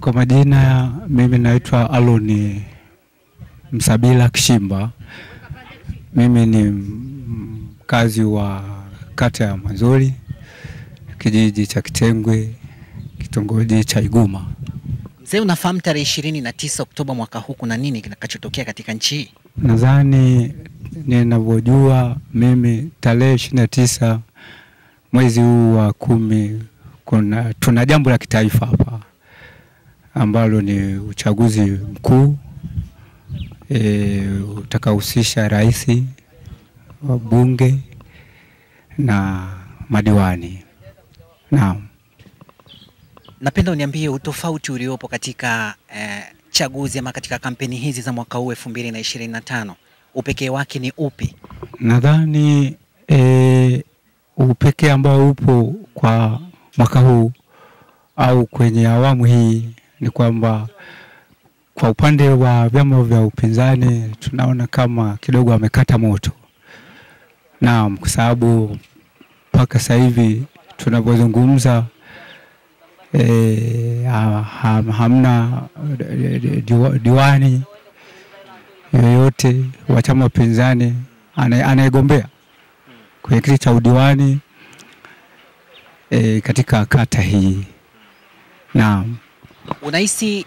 Kwa majina mimi naitwa Aloni Msabila Kishimba. Mimi ni mkazi wa kata ya Mwanzoli, kijiji cha Kitengwe, kitongoji cha Iguma. Mzee, unafahamu tarehe 29 Oktoba mwaka huu kuna nini kinachotokea katika nchi hii? Nadhani ninavyojua mimi tarehe 29 mwezi huu wa 10 tuna jambo la kitaifa hapa ambalo ni uchaguzi mkuu utakaohusisha rais, wabunge na madiwani. Naam. Napenda uniambie utofauti uliopo katika chaguzi ama katika kampeni hizi za mwaka huu 2025. Upekee wake ni upi? Nadhani upekee ambao upo kwa mwaka huu au kwenye awamu hii ni kwamba kwa upande wa vyama vya upinzani tunaona kama kidogo amekata moto. Naam, kwa sababu mpaka sasa hivi tunapozungumza hamna diwani yoyote wa chama pinzani anayegombea kwenye kiti cha udiwani katika kata hii. Naam. Unahisi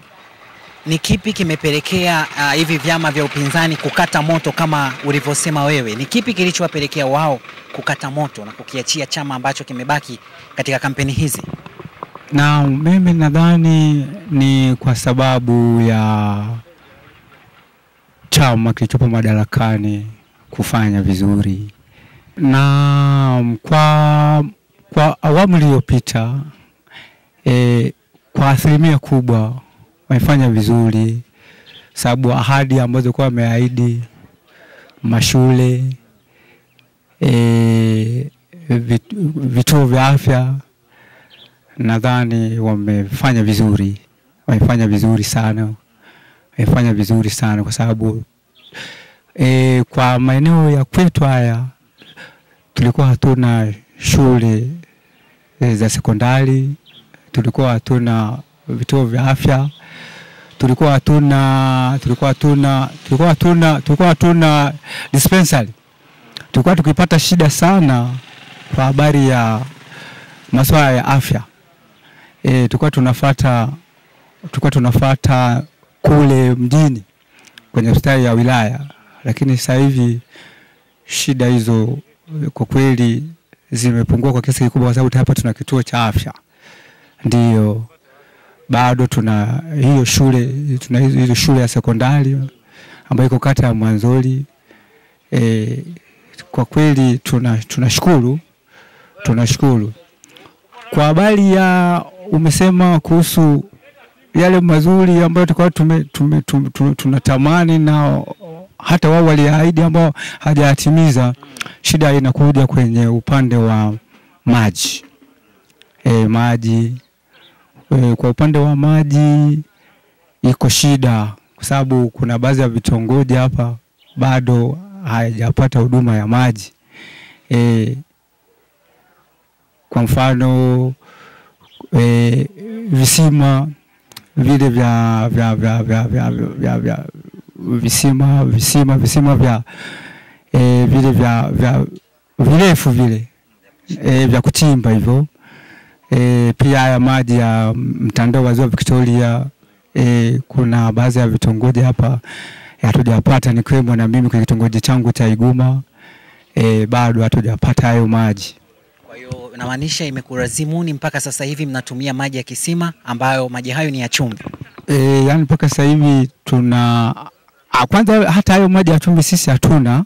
ni kipi kimepelekea hivi vyama vya upinzani kukata moto kama ulivyosema wewe? Ni kipi kilichowapelekea wao kukata moto na kukiachia chama ambacho kimebaki katika kampeni hizi? Na mimi nadhani ni kwa sababu ya chama kilichopo madarakani kufanya vizuri. Na kwa awamu iliyopita kwa asilimia kubwa wamefanya vizuri, sababu ahadi ambazo kwa wameahidi, mashule, vituo vya afya, nadhani wamefanya vizuri. Wamefanya vizuri sana. Wamefanya vizuri sana kwa sababu kwa maeneo ya kwetu haya tulikuwa hatuna shule za sekondari, tulikuwa hatuna vituo vya afya, tulikuwa hatuna dispensary. Tulikuwa tukipata shida sana kwa habari ya masuala ya afya. Tulikuwa tunafuata kule mjini kwenye hospitali ya wilaya, lakini sasa hivi shida hizo kwa kweli zimepungua kwa kiasi kikubwa, kwa sababu hapa tuna kituo cha afya. Ndio bado tuna hiyo shule ya sekondari ambayo iko kata ya Mwanzoli. Kwa kweli tunashukuru. Kwa habari ya umesema kuhusu yale mazuri ambayo tulikuwa tunatamani na hata wao waliahidi ambao hajatimiza, shida inakuja kwenye upande wa maji. Maji, kwa upande wa maji iko shida kwa sababu kuna baadhi ya vitongoji hapa bado hayajapata huduma ya maji. Kwa mfano visima vile vya visima vya vile vya virefu vile vya kuchimba hivyo. Pia haya maji ya mtandao wa Ziwa Victoria, kuna baadhi ya vitongoji hapa hatujapata, nikiwemo na mimi kwenye kitongoji changu cha Iguma, bado hatujapata hayo maji. Kwa hiyo inamaanisha imekulazimuni mpaka sasa hivi mnatumia maji ya kisima ambayo maji hayo ni ya chumvi. Yani mpaka sasa hivi kwanza hata hayo maji ya chumvi sisi hatuna.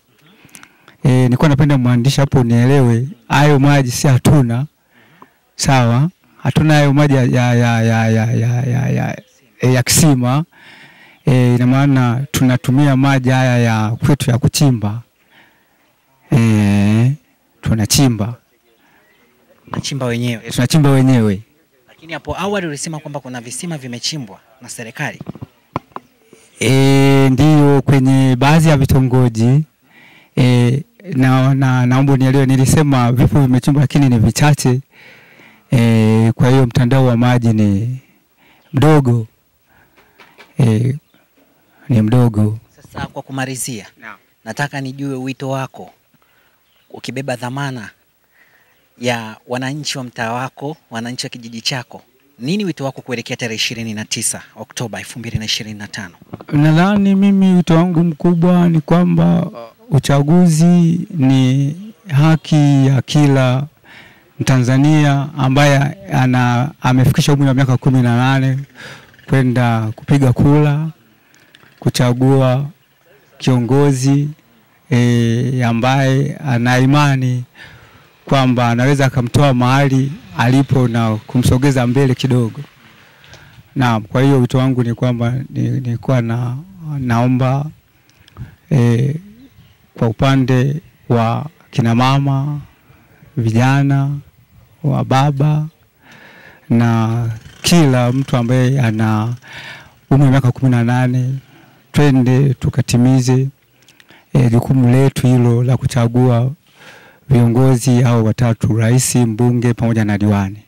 Nilikuwa napenda mwandishi hapo nielewe, hayo maji si hatuna. Sawa? Hatuna hayo maji ya kisima. Ina maana tunatumia maji haya ya kwetu ya kuchimba. Tunachimba wenyewe. Tunachimba wenyewe. Lakini hapo awali ulisema kwamba kuna visima vimechimbwa na serikali. Ndio kwenye baadhi ya vitongoji. Naomba nielewe, nilisema vipo vimechimbwa lakini ni vichache. Kwa hiyo mtandao wa maji ni mdogo. ni mdogo. Sasa kwa kumalizia, nataka nijue wito wako ukibeba dhamana ya wananchi wa mtaa wako, wananchi wa kijiji chako. Nini wito wako kuelekea tarehe 29 Oktoba 2025? Nadhani mimi wito wangu mkubwa ni kwamba uchaguzi ni haki ya kila Mtanzania ambaye amefikisha umri wa miaka 18 kwenda kupiga kura kuchagua kiongozi ambaye ana imani kwamba anaweza akamtoa mahali alipo na kumsogeza mbele kidogo. Naam, kwa hiyo wito wangu ni kwamba nilikuwa naomba kwa upande wa kina mama, vijana, wa baba na kila mtu ambaye ana umri wa miaka 18, twende tukatimize jukumu letu hilo la kuchagua viongozi au watatu: rais, mbunge pamoja na diwani.